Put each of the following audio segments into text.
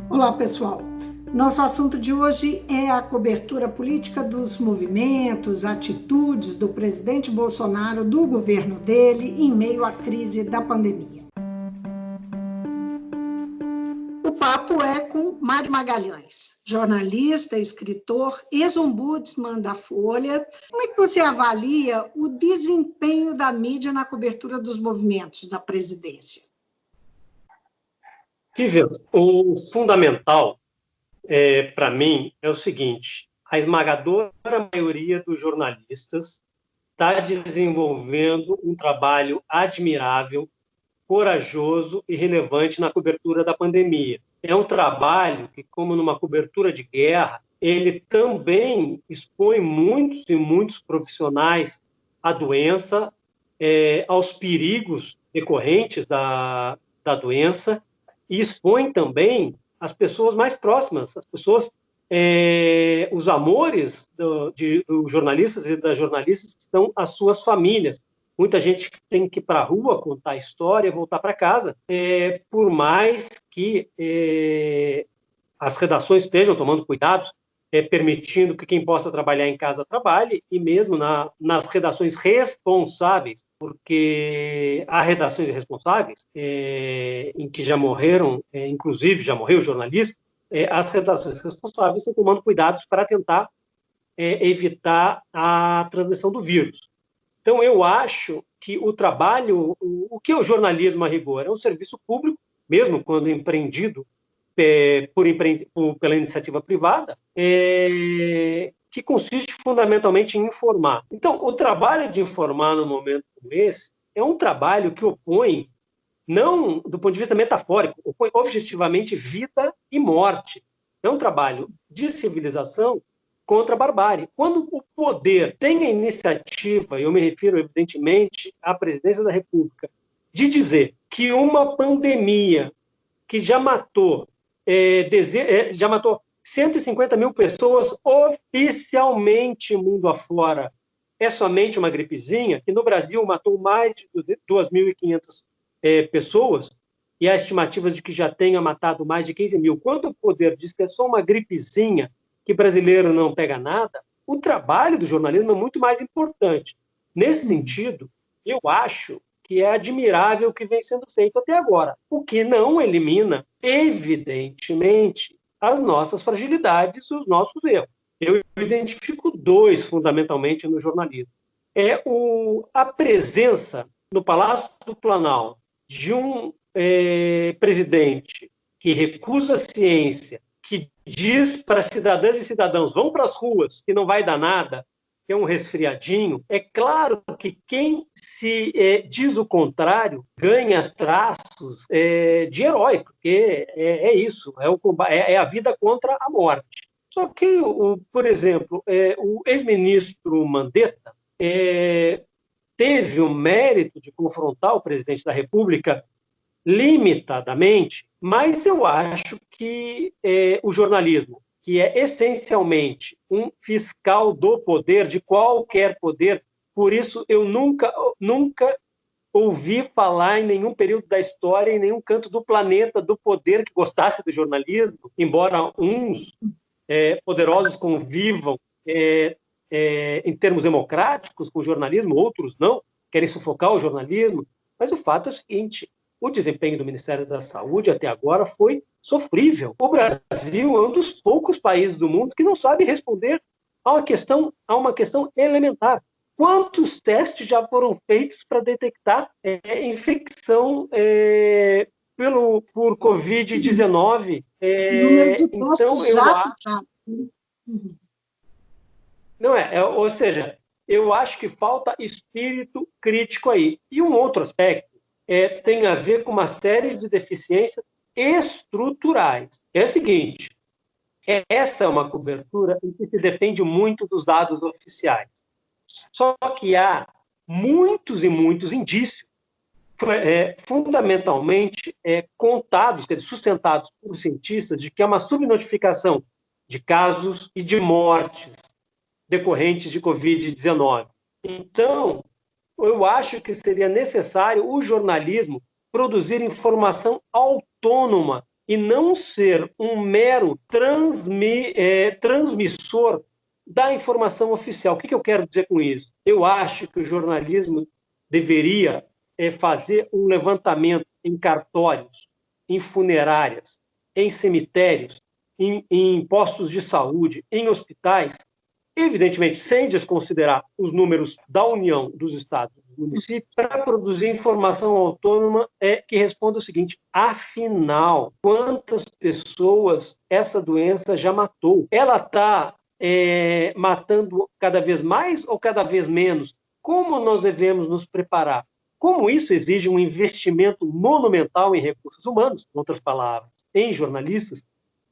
Olá, pessoal. Nosso assunto de hoje é a cobertura política dos movimentos, atitudes do presidente Bolsonaro, do governo dele, em meio à crise da pandemia. O papo é com Mário Magalhães, jornalista, escritor, ex-ombudsman da Folha. Como é que você avalia o desempenho da mídia na cobertura dos movimentos da presidência? O fundamental, para mim, é o seguinte: a esmagadora maioria dos jornalistas está desenvolvendo um trabalho admirável, corajoso e relevante na cobertura da pandemia. É um trabalho que, como numa cobertura de guerra, ele também expõe muitos e muitos profissionais à doença, aos perigos decorrentes da doença, e expõe também as pessoas mais próximas, as pessoas, os amores dos jornalistas e das jornalistas que estão as suas famílias. Muita gente tem que ir para a rua contar a história, voltar para casa, por mais que as redações estejam tomando cuidados, permitindo que quem possa trabalhar em casa trabalhe, e mesmo nas redações responsáveis, porque há redações irresponsáveis, em que já morreram, inclusive já morreu jornalista, as redações responsáveis estão tomando cuidados para tentar evitar a transmissão do vírus. Então, eu acho que o trabalho, o que é o jornalismo a rigor? É um serviço público, mesmo quando empreendido pela iniciativa privada, que consiste fundamentalmente em informar. Então, o trabalho de informar no momento como esse é um trabalho que opõe, não do ponto de vista metafórico, opõe objetivamente vida e morte. É um trabalho de civilização contra a barbárie. Quando o poder tem a iniciativa, e eu me refiro evidentemente à presidência da República, de dizer que uma pandemia que já matou 150 mil pessoas oficialmente mundo afora, é somente uma gripezinha, que no Brasil matou mais de 2.500 pessoas, e há estimativas de que já tenha matado mais de 15 mil. Quando o poder diz que é só uma gripezinha, que brasileiro não pega nada, o trabalho do jornalismo é muito mais importante. Nesse sentido, eu acho que é admirável o que vem sendo feito até agora, o que não elimina, evidentemente, as nossas fragilidades e os nossos erros. Eu identifico dois, fundamentalmente, no jornalismo. A presença no Palácio do Planalto de um presidente que recusa a ciência, que diz para cidadãs e cidadãos, vão para as ruas, que não vai dar nada, que é um resfriadinho. É claro que quem se diz o contrário ganha traços de herói, porque é isso, é a vida contra a morte. Só que, por exemplo, o ex-ministro Mandetta teve o mérito de confrontar o presidente da República limitadamente, mas eu acho que o jornalismo, que é essencialmente um fiscal do poder, de qualquer poder, por isso eu nunca ouvi falar em nenhum período da história, em nenhum canto do planeta, do poder que gostasse do jornalismo, embora uns poderosos convivam em termos democráticos com o jornalismo, outros não, querem sufocar o jornalismo, mas o fato é o seguinte: o desempenho do Ministério da Saúde até agora foi sofrível. O Brasil é um dos poucos países do mundo que não sabe responder a uma questão elementar. Quantos testes já foram feitos para detectar infecção por Covid-19? Número de postos Então, já aplicados. ou seja, eu acho que falta espírito crítico aí. E um outro aspecto tem a ver com uma série de deficiências estruturais. É o seguinte: essa é uma cobertura em que se depende muito dos dados oficiais. Só que há muitos e muitos indícios, fundamentalmente contados, quer dizer, sustentados por cientistas, de que há uma subnotificação de casos e de mortes decorrentes de Covid-19. Então, eu acho que seria necessário o jornalismo produzir informação autônoma e não ser um mero transmissor da informação oficial. O que eu quero dizer com isso? Eu acho que o jornalismo deveria fazer um levantamento em cartórios, em funerárias, em cemitérios, em postos de saúde, em hospitais, evidentemente sem desconsiderar os números da União, dos estados, dos municípios, para produzir informação autônoma que responda o seguinte: afinal, quantas pessoas essa doença já matou? Ela está matando cada vez mais ou cada vez menos? Como nós devemos nos preparar? Como isso exige um investimento monumental em recursos humanos, em outras palavras, em jornalistas,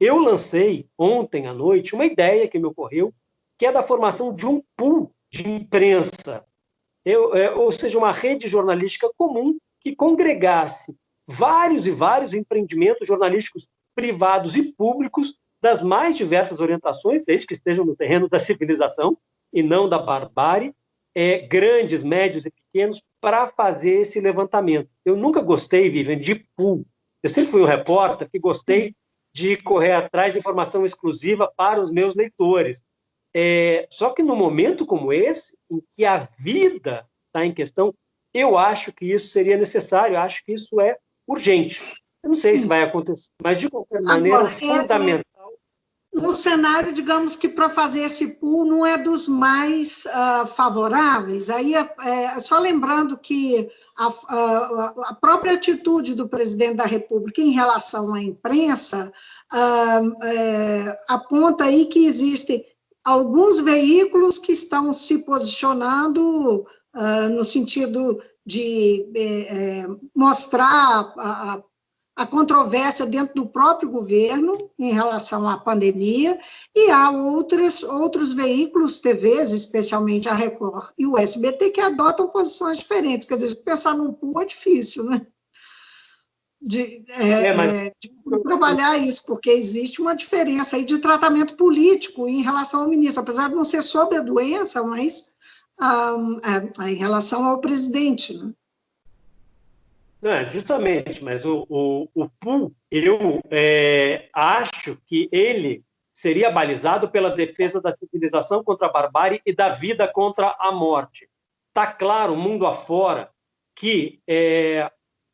eu lancei ontem à noite uma ideia que me ocorreu, que é da formação de um pool de imprensa, ou seja, uma rede jornalística comum que congregasse vários e vários empreendimentos jornalísticos privados e públicos das mais diversas orientações, desde que estejam no terreno da civilização e não da barbárie, grandes, médios e pequenos, para fazer esse levantamento. Eu nunca gostei, Vivian, de pool. Eu sempre fui um repórter que gostei de correr atrás de informação exclusiva para os meus leitores. Só que no momento como esse, em que a vida está em questão, eu acho que isso seria necessário, eu acho que isso é urgente. Eu não sei se vai acontecer, mas de qualquer maneira é fundamental. No cenário, digamos que para fazer esse pool não é dos mais favoráveis. Aí, só lembrando que a própria atitude do presidente da República em relação à imprensa aponta aí que existem alguns veículos que estão se posicionando no sentido de mostrar a controvérsia dentro do próprio governo em relação à pandemia, e há outros veículos, TVs, especialmente a Record e o SBT, que adotam posições diferentes. Quer dizer, pensar num pool é difícil, né? De trabalhar isso, porque existe uma diferença aí de tratamento político em relação ao ministro, apesar de não ser sobre a doença, mas em relação ao presidente, né? Não, justamente, mas o pool, eu acho que ele seria balizado pela defesa da civilização contra a barbárie e da vida contra a morte. Está claro, mundo afora, que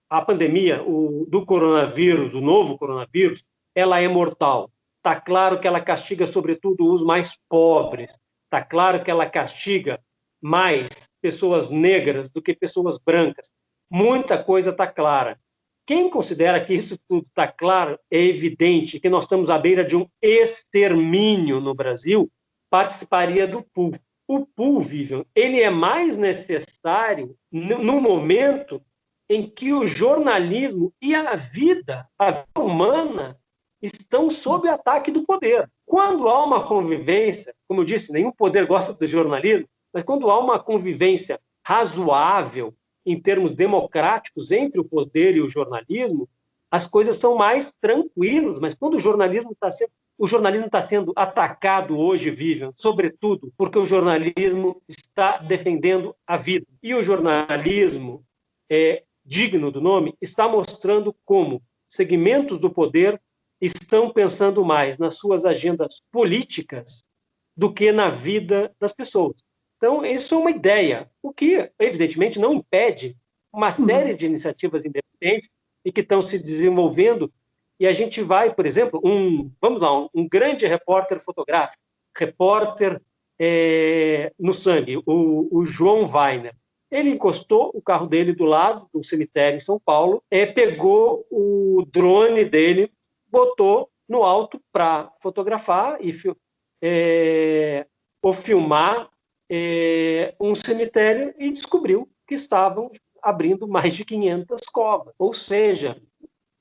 a pandemia do coronavírus, o novo coronavírus, ela é mortal. Está claro que ela castiga, sobretudo, os mais pobres. Está claro que ela castiga mais pessoas negras do que pessoas brancas. Muita coisa está clara. Quem considera que isso tudo está claro, é evidente que nós estamos à beira de um extermínio no Brasil, participaria do pool. O pool, Vivian, ele é mais necessário no momento em que o jornalismo e a vida humana estão sob ataque do poder. Quando há uma convivência, como eu disse, nenhum poder gosta do jornalismo, mas quando há uma convivência razoável, em termos democráticos, entre o poder e o jornalismo, as coisas são mais tranquilas. Mas quando o jornalismo está sendo atacado hoje, Vivian, sobretudo porque o jornalismo está defendendo a vida. E o jornalismo, digno do nome, está mostrando como segmentos do poder estão pensando mais nas suas agendas políticas do que na vida das pessoas. Então, isso é uma ideia, o que, evidentemente, não impede uma série de iniciativas independentes e que estão se desenvolvendo, e a gente vai, por exemplo, um grande repórter fotográfico, repórter no sangue, o João Weiner. Ele encostou o carro dele do lado do cemitério em São Paulo, pegou o drone dele, botou no alto para fotografar ou filmar um cemitério e descobriu que estavam abrindo mais de 500 covas. Ou seja,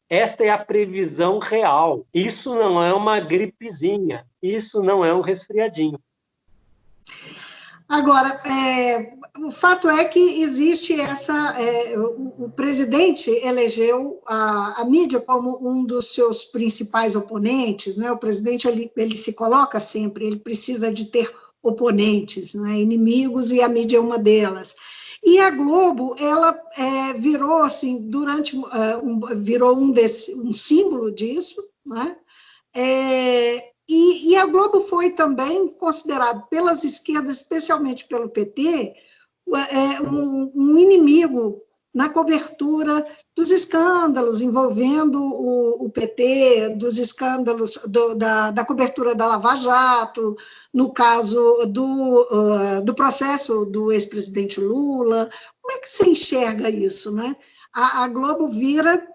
esta é a previsão real. Isso não é uma gripezinha, isso não é um resfriadinho. Agora, o fato é que existe o presidente elegeu a mídia como um dos seus principais oponentes, né? O presidente ele se coloca sempre, ele precisa de ter oponentes, né? Inimigos, e a mídia é uma delas. E a Globo, ela virou assim, virou um símbolo disso, né? E a Globo foi também considerada pelas esquerdas, especialmente pelo PT, um inimigo na cobertura dos escândalos envolvendo o PT, dos escândalos da cobertura da Lava Jato, no caso do processo do ex-presidente Lula. Como é que você enxerga isso, né? A Globo vira,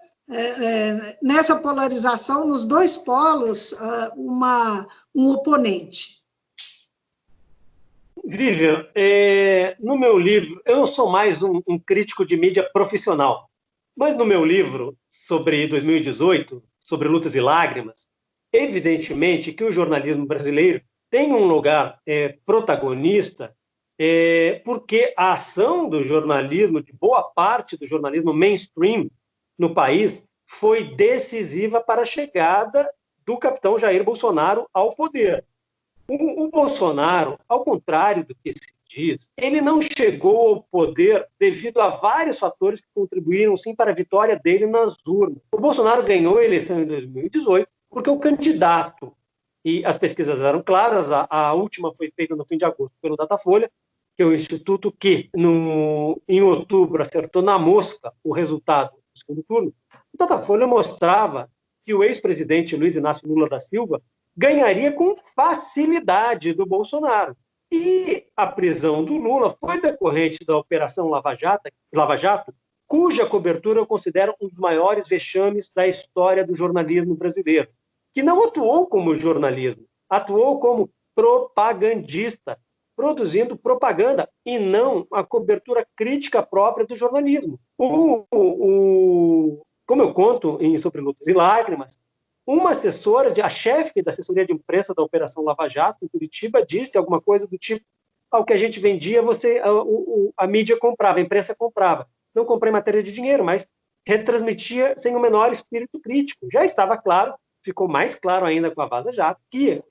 nessa polarização, nos dois polos, um oponente. Vivian, no meu livro, eu não sou mais um crítico de mídia profissional, mas no meu livro sobre 2018, sobre Lutas e Lágrimas, evidentemente que o jornalismo brasileiro tem um lugar protagonista, porque a ação do jornalismo, de boa parte do jornalismo mainstream no país, foi decisiva para a chegada do capitão Jair Bolsonaro ao poder. O Bolsonaro, ao contrário do que se diz, ele não chegou ao poder devido a vários fatores que contribuíram, sim, para a vitória dele nas urnas. O Bolsonaro ganhou a eleição em 2018 porque o candidato, e as pesquisas eram claras, a última foi feita no fim de agosto pelo Datafolha, que é o instituto que, em outubro, acertou na mosca o resultado do segundo turno. O Datafolha mostrava que o ex-presidente Luiz Inácio Lula da Silva ganharia com facilidade do Bolsonaro. E a prisão do Lula foi decorrente da Operação Lava Jato, cuja cobertura eu considero um dos maiores vexames da história do jornalismo brasileiro, que não atuou como jornalismo, atuou como propagandista, produzindo propaganda e não a cobertura crítica própria do jornalismo. Como eu conto em Sobre Lutas e Lágrimas, uma assessora, a chefe da assessoria de imprensa da Operação Lava Jato, em Curitiba, disse alguma coisa do tipo: ao que a gente vendia, a mídia comprava, a imprensa comprava. Não comprei matéria de dinheiro, mas retransmitia sem o menor espírito crítico. Já estava claro, ficou mais claro ainda com a Vaza Jato, que,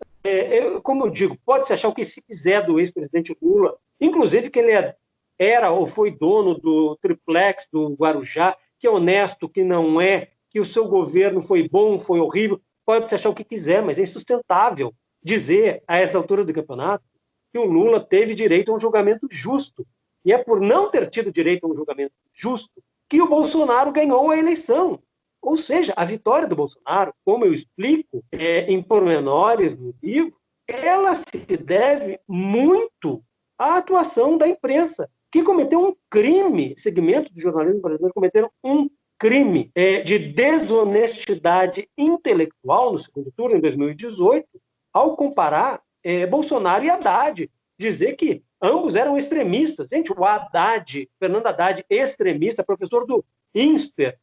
como eu digo, pode-se achar o que se quiser do ex-presidente Lula, inclusive que ele era ou foi dono do triplex do Guarujá, que é honesto, que não é, que o seu governo foi bom, foi horrível, pode-se achar o que quiser, mas é insustentável dizer, a essa altura do campeonato, que o Lula teve direito a um julgamento justo. E é por não ter tido direito a um julgamento justo que o Bolsonaro ganhou a eleição. Ou seja, a vitória do Bolsonaro, como eu explico em pormenores no livro, ela se deve muito à atuação da imprensa, que cometeu um crime, segmentos do jornalismo brasileiro cometeram um crime de desonestidade intelectual no segundo turno, em 2018, ao comparar Bolsonaro e Haddad, dizer que ambos eram extremistas. Gente, o Haddad, Fernando Haddad, extremista, professor do INSPER,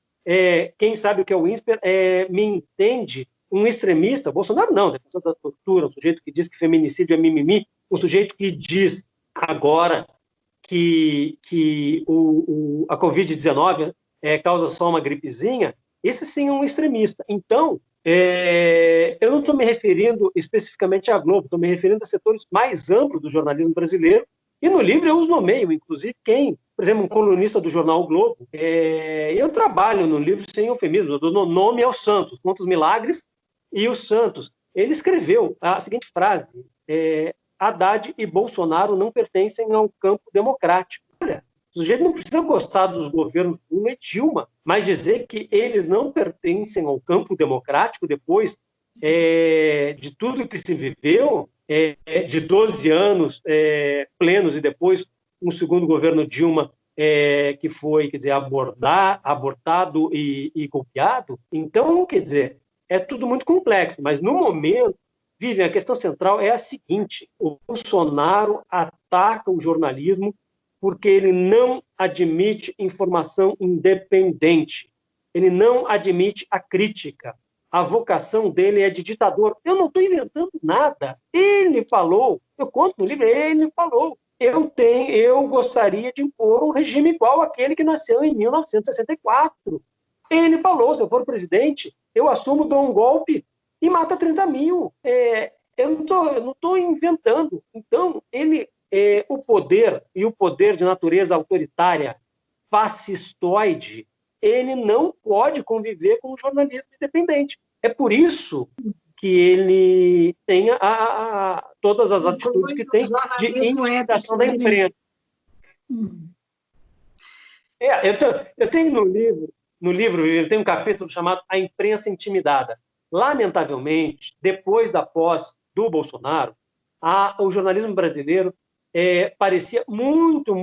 quem sabe o que é o INSPER, me entende, um extremista. Bolsonaro não, defensor da tortura, um sujeito que diz que feminicídio é mimimi, um sujeito que diz agora que a Covid-19 causa só uma gripezinha, esse sim é um extremista. Então, eu não estou me referindo especificamente à Globo, estou me referindo a setores mais amplos do jornalismo brasileiro, e no livro eu os nomeio, inclusive por exemplo, um colunista do jornal o Globo, eu trabalho no livro sem eufemismo, eu dou nome aos santos, conto os milagres e os santos. Ele escreveu a seguinte frase: Haddad e Bolsonaro não pertencem ao campo democrático. Olha, o sujeito não precisa gostar dos governos Lula e Dilma, mas dizer que eles não pertencem ao campo democrático depois de tudo que se viveu, de 12 anos plenos e depois um segundo governo Dilma que foi, quer dizer, abortado e golpeado. Então, quer dizer, é tudo muito complexo, mas no momento, Vivian, a questão central é a seguinte: o Bolsonaro ataca o jornalismo porque ele não admite informação independente, ele não admite a crítica. A vocação dele é de ditador. Eu não estou inventando nada. Ele falou, eu conto no livro, ele falou: eu gostaria de impor um regime igual àquele que nasceu em 1964. Ele falou: se eu for presidente, eu assumo, dou um golpe e mata 30 mil. Eu não estou inventando. Então, ele o poder, e o poder de natureza autoritária, fascistoide, ele não pode conviver com o jornalismo independente. É por isso que ele tem todas as atitudes que tem de intimidação da imprensa. Eu tenho no livro ele tem um capítulo chamado A Imprensa Intimidada. Lamentavelmente, depois da posse do Bolsonaro, o jornalismo brasileiro parecia muito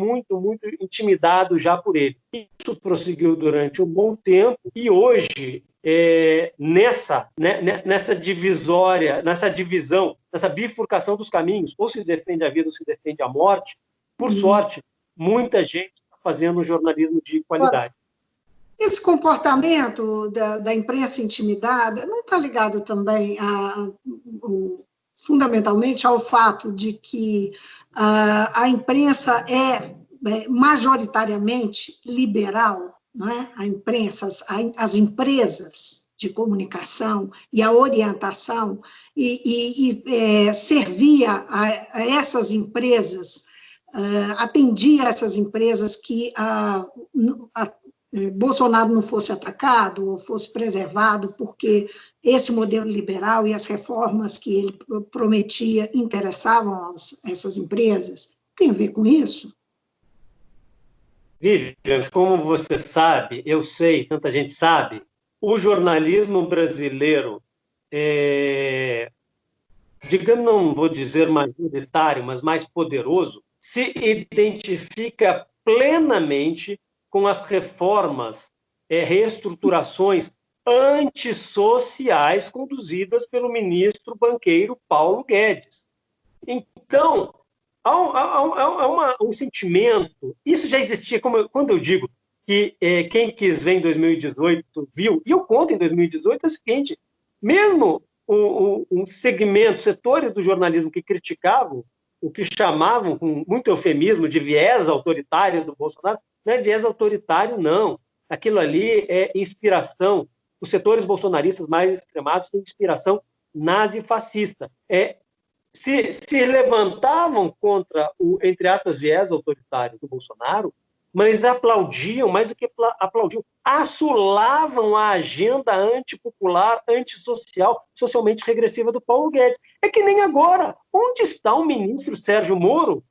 intimidado já por ele. Isso prosseguiu durante um bom tempo e hoje, nessa divisória, nessa divisão, nessa bifurcação dos caminhos, ou se defende a vida ou se defende a morte, por sorte, muita gente está fazendo um jornalismo de qualidade. Esse comportamento da imprensa intimidada não está ligado também fundamentalmente ao fato de que a imprensa é majoritariamente liberal, não é? A imprensa, as empresas de comunicação e a orientação servia a essas empresas, atendia a essas empresas que Bolsonaro não fosse atacado ou fosse preservado, porque esse modelo liberal e as reformas que ele prometia interessavam essas empresas. Tem a ver com isso? Vivian, como você sabe, eu sei, tanta gente sabe, o jornalismo brasileiro digamos, não vou dizer majoritário, mas mais poderoso, se identifica plenamente com as reformas, reestruturações antissociais conduzidas pelo ministro banqueiro Paulo Guedes. Então, há um sentimento, isso já existia, quando eu digo que quem quis ver em 2018 viu, e eu conto em 2018 é o seguinte, mesmo um segmento, setores do jornalismo que criticavam, o que chamavam, com muito eufemismo, de viés autoritário do Bolsonaro, não é viés autoritário, não. Aquilo ali é inspiração. Os setores bolsonaristas mais extremados têm inspiração nazi-fascista. Se levantavam contra o, entre aspas, viés autoritário do Bolsonaro, mas aplaudiam, mais do que aplaudiam, assolavam a agenda antipopular, antissocial, socialmente regressiva do Paulo Guedes. É que nem agora. Onde está o ministro Sérgio Moro,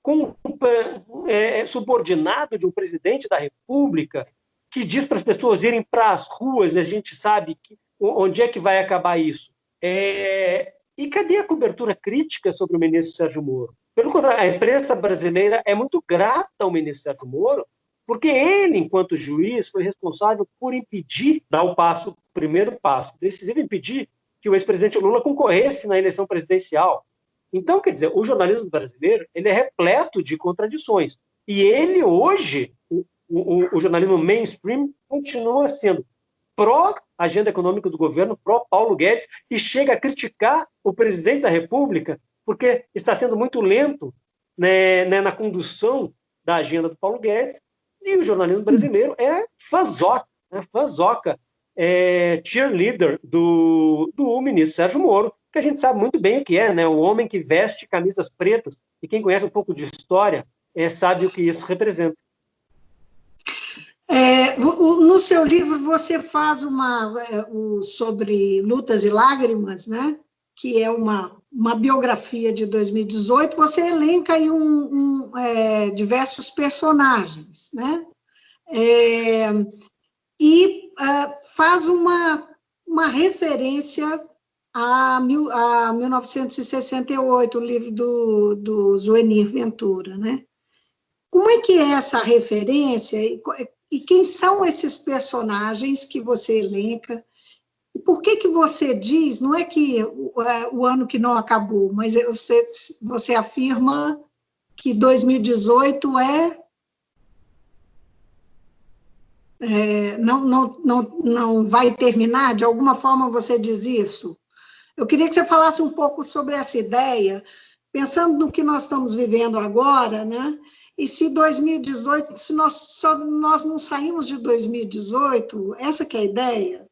subordinado de um presidente da República, que diz para as pessoas irem para as ruas, e a gente sabe onde é que vai acabar isso? E cadê a cobertura crítica sobre o ministro Sérgio Moro? Pelo contrário, a imprensa brasileira é muito grata ao ministro Sérgio Moro, porque ele, enquanto juiz, foi responsável por impedir, dar o primeiro passo decisivo, impedir que o ex-presidente Lula concorresse na eleição presidencial. Então, quer dizer, o jornalismo brasileiro ele é repleto de contradições. E ele, hoje, o jornalismo mainstream, continua sendo pró-agenda econômica do governo, pró-Paulo Guedes, e chega a criticar o presidente da República, porque está sendo muito lento na condução da agenda do Paulo Guedes. E o jornalismo brasileiro é fãzoca, cheerleader do ministro Sérgio Moro, que a gente sabe muito bem o que é, né? O homem que veste camisas pretas, e quem conhece um pouco de história sabe o que isso representa. No seu livro você faz sobre Lutas e Lágrimas, né? Que é uma biografia de 2018, você elenca aí diversos personagens, né? E faz uma referência a 1968, o livro do Zuenir Ventura, né? Como é que é essa referência e quem são esses personagens que você elenca? E por que você diz, não é que o ano que não acabou, mas você afirma que 2018 não vai terminar? De alguma forma você diz isso? Eu queria que você falasse um pouco sobre essa ideia, pensando no que nós estamos vivendo agora, né? E se 2018, se nós não saímos de 2018, essa que é a ideia?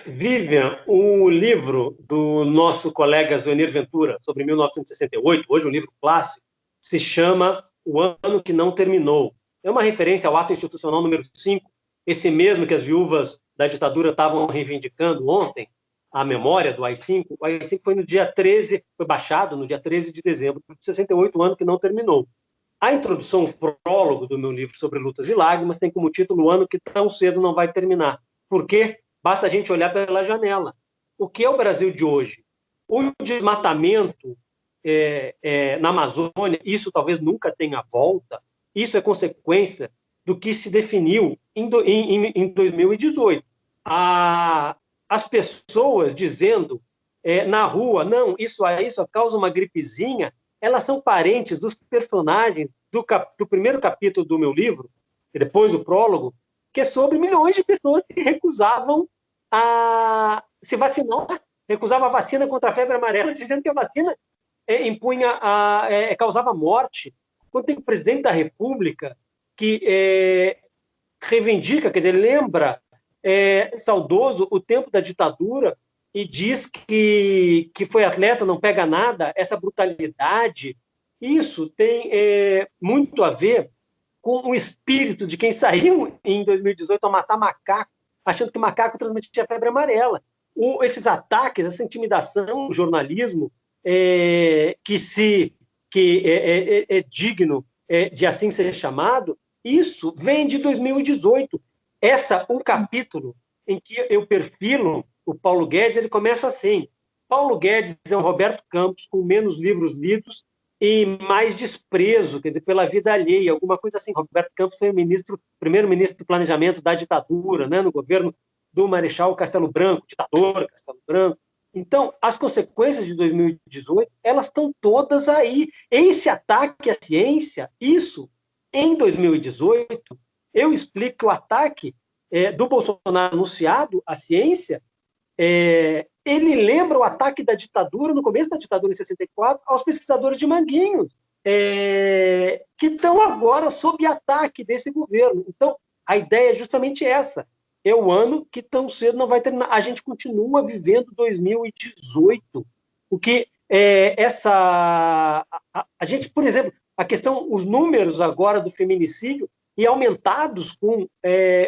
Vivian, o livro do nosso colega Zuenir Ventura, sobre 1968, hoje um livro clássico, se chama O Ano que Não Terminou. É uma referência ao ato institucional número 5, esse mesmo que as viúvas da ditadura estavam reivindicando ontem, a memória do AI-5. O AI-5 foi no dia 13, foi baixado no dia 13 de dezembro de 68, o ano que não terminou. A introdução, o prólogo do meu livro sobre lutas e lágrimas, tem como título O Ano que Tão Cedo Não Vai Terminar. Por quê? Basta a gente olhar pela janela. O que é o Brasil de hoje? O desmatamento na Amazônia, isso talvez nunca tenha volta, isso é consequência do que se definiu em 2018. As pessoas dizendo na rua, não, isso aí só causa uma gripezinha, elas são parentes dos personagens do primeiro capítulo do meu livro, e depois do prólogo, que é sobre milhões de pessoas que recusavam a se vacinar, recusavam a vacina contra a febre amarela, dizendo que a vacina causava morte. Quando tem o presidente da República que reivindica, quer dizer, lembra, saudoso, o tempo da ditadura, e diz que foi atleta, não pega nada, essa brutalidade, isso tem muito a ver com o espírito de quem saiu em 2018 a matar macaco, achando que macaco transmitia febre amarela. Esses ataques, essa intimidação, o jornalismo, que é digno de assim ser chamado, isso vem de 2018. Um capítulo em que eu perfilo o Paulo Guedes, ele começa assim: Paulo Guedes é um Roberto Campos com menos livros lidos e mais desprezo, quer dizer, pela vida alheia, alguma coisa assim. Roberto Campos foi o primeiro-ministro do planejamento da ditadura, né, no governo do Marechal Castelo Branco, ditador Castelo Branco. Então, as consequências de 2018, elas estão todas aí. Esse ataque à ciência, isso, em 2018, eu explico que o ataque do Bolsonaro anunciado à ciência, ele lembra o ataque da ditadura, no começo da ditadura, em 64, aos pesquisadores de Manguinhos, que estão agora sob ataque desse governo. Então, a ideia é justamente essa. É o ano que tão cedo não vai terminar. A gente continua vivendo 2018. O que a gente, por exemplo, a questão, os números agora do feminicídio e aumentados com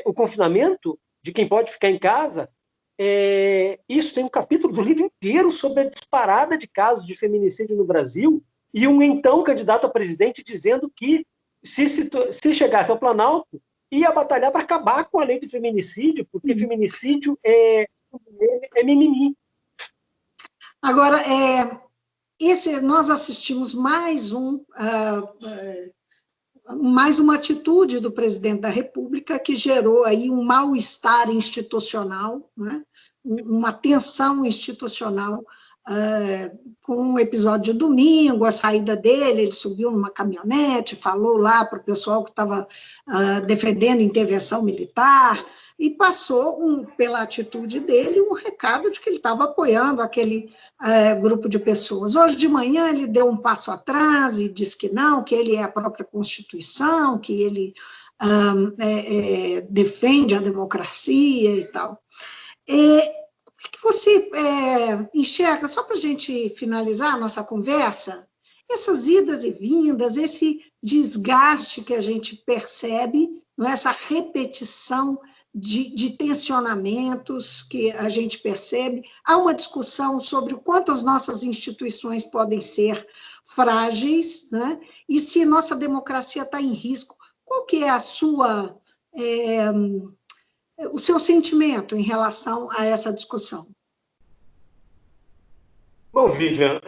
o confinamento de quem pode ficar em casa, isso tem um capítulo do livro inteiro sobre a disparada de casos de feminicídio no Brasil, e um então candidato a presidente dizendo que se chegasse ao Planalto, ia batalhar para acabar com a lei do feminicídio, porque feminicídio é mimimi. Agora, nós assistimos mais uma atitude do presidente da República que gerou aí um mal-estar institucional, né? Uma tensão institucional, com o episódio de domingo, a saída dele, ele subiu numa caminhonete, falou lá para o pessoal que estava defendendo intervenção militar, e passou, pela atitude dele, um recado de que ele estava apoiando aquele grupo de pessoas. Hoje de manhã ele deu um passo atrás e disse que não, que ele é a própria Constituição, que ele defende a democracia e tal. Como é que você enxerga, só para a gente finalizar a nossa conversa, essas idas e vindas, esse desgaste que a gente percebe, essa repetição de tensionamentos que a gente percebe, há uma discussão sobre o quanto as nossas instituições podem ser frágeis, né? E se nossa democracia está em risco. Qual que é o seu sentimento em relação a essa discussão? Bom, Vivian,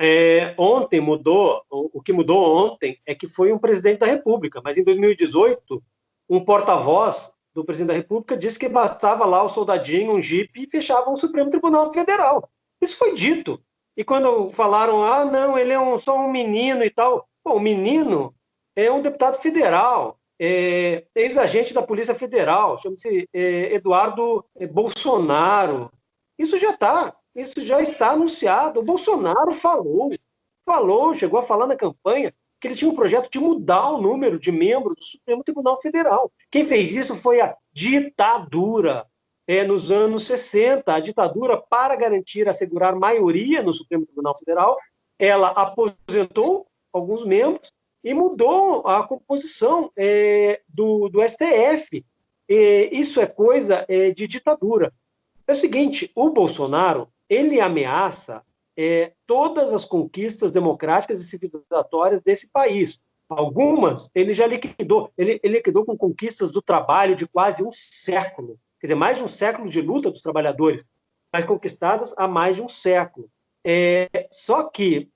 ontem mudou, o que mudou ontem é que foi um presidente da República, mas em 2018, um porta-voz do presidente da República disse que bastava lá o soldadinho, um jipe, e fechavam o Supremo Tribunal Federal. Isso foi dito. E quando falaram, não, ele é só um menino e tal, bom, o menino é um deputado federal, ex-agente da Polícia Federal, chama-se Eduardo Bolsonaro. Isso já está anunciado. O Bolsonaro chegou a falar na campanha que ele tinha um projeto de mudar o número de membros do Supremo Tribunal Federal. Quem fez isso foi a ditadura. nos anos 60, a ditadura, para garantir, assegurar maioria no Supremo Tribunal Federal, ela aposentou alguns membros e mudou a composição do STF. Isso é coisa de ditadura. É o seguinte, o Bolsonaro, ele ameaça todas as conquistas democráticas e civilizatórias desse país. Algumas ele já liquidou. Ele liquidou com conquistas do trabalho de quase um século. Quer dizer, mais de um século de luta dos trabalhadores, mas conquistadas há mais de um século. Só que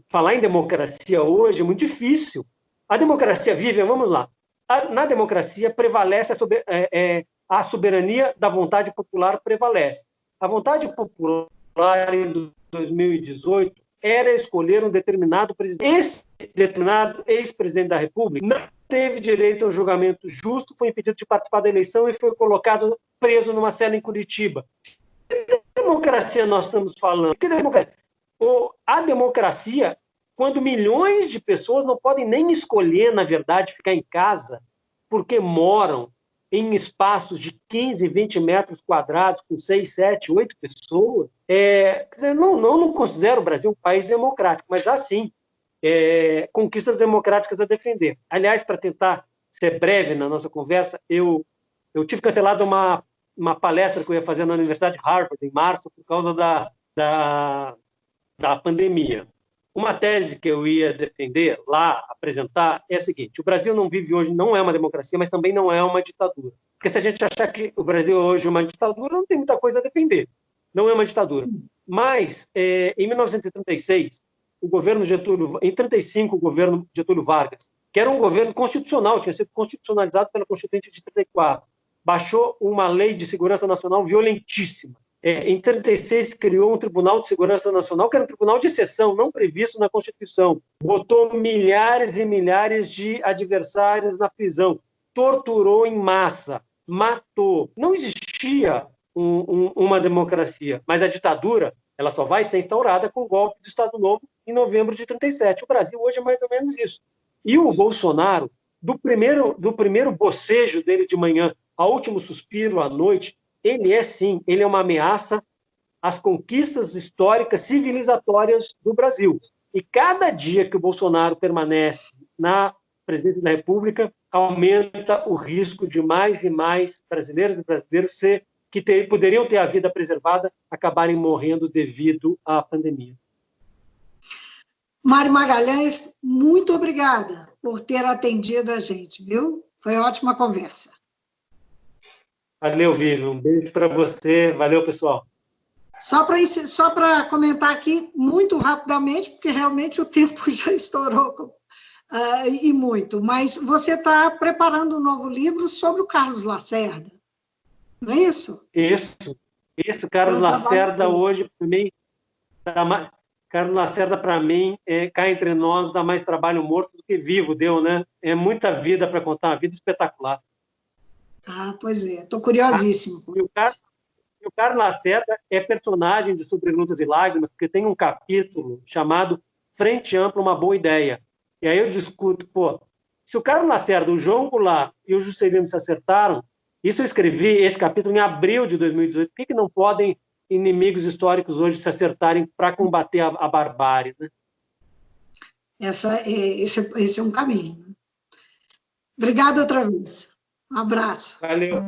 falar em democracia hoje é muito difícil. A democracia vive, vamos lá, na democracia prevalece a soberania da vontade popular prevalece. A vontade popular em 2018 era escolher um determinado presidente. Esse determinado ex-presidente da República não teve direito a um julgamento justo, foi impedido de participar da eleição e foi colocado preso numa cela em Curitiba. Que democracia nós estamos falando? Que democracia? A democracia, quando milhões de pessoas não podem nem escolher, na verdade, ficar em casa, porque moram em espaços de 15, 20 metros quadrados, com 6, 7, 8 pessoas, não considero o Brasil um país democrático, mas há sim conquistas democráticas a defender. Aliás, para tentar ser breve na nossa conversa, eu tive cancelado uma palestra que eu ia fazer na Universidade de Harvard, em março, por causa da pandemia. Uma tese que eu ia defender lá, apresentar, é a seguinte: o Brasil não vive hoje, não é uma democracia, mas também não é uma ditadura. Porque se a gente achar que o Brasil hoje é uma ditadura, não tem muita coisa a defender. Não é uma ditadura. Mas, em 1936, o governo Getúlio, em 1935, o governo Getúlio Vargas, que era um governo constitucional, tinha sido constitucionalizado pela Constituinte de 1934, baixou uma lei de segurança nacional violentíssima. Em 1936, criou um Tribunal de Segurança Nacional, que era um tribunal de exceção, não previsto na Constituição. Botou milhares e milhares de adversários na prisão. Torturou em massa. Matou. Não existia uma democracia, mas a ditadura ela só vai ser instaurada com o golpe do Estado Novo em novembro de 1937. O Brasil hoje é mais ou menos isso. E o Bolsonaro, do primeiro bocejo dele de manhã ao último suspiro à noite, ele é uma ameaça às conquistas históricas civilizatórias do Brasil. E cada dia que o Bolsonaro permanece na presidência da República, aumenta o risco de mais e mais brasileiras e brasileiros que poderiam ter a vida preservada acabarem morrendo devido à pandemia. Mário Magalhães, muito obrigada por ter atendido a gente, viu? Foi ótima conversa. Valeu, Vivian. Um beijo para você. Valeu, pessoal. Só para comentar aqui, muito rapidamente, porque realmente o tempo já estourou e muito, mas você está preparando um novo livro sobre o Carlos Lacerda, não é isso? Isso. Carlos Lacerda, hoje, para mim, Carlos Lacerda, para mim, cá entre nós, dá mais trabalho morto do que vivo, deu, né? É muita vida para contar, uma vida espetacular. Ah, pois é, estou curiosíssimo. E o Carlos Lacerda é personagem de Sobre Lutas e Lágrimas, porque tem um capítulo chamado Frente Ampla, uma boa ideia. E aí eu discuto, se o Carlos Lacerda, o João Goulart e o Juscelino se acertaram, isso eu escrevi, esse capítulo, em abril de 2018, por que não podem inimigos históricos hoje se acertarem para combater a barbárie? Né? Esse é um caminho. Obrigada outra vez. Um abraço. Valeu.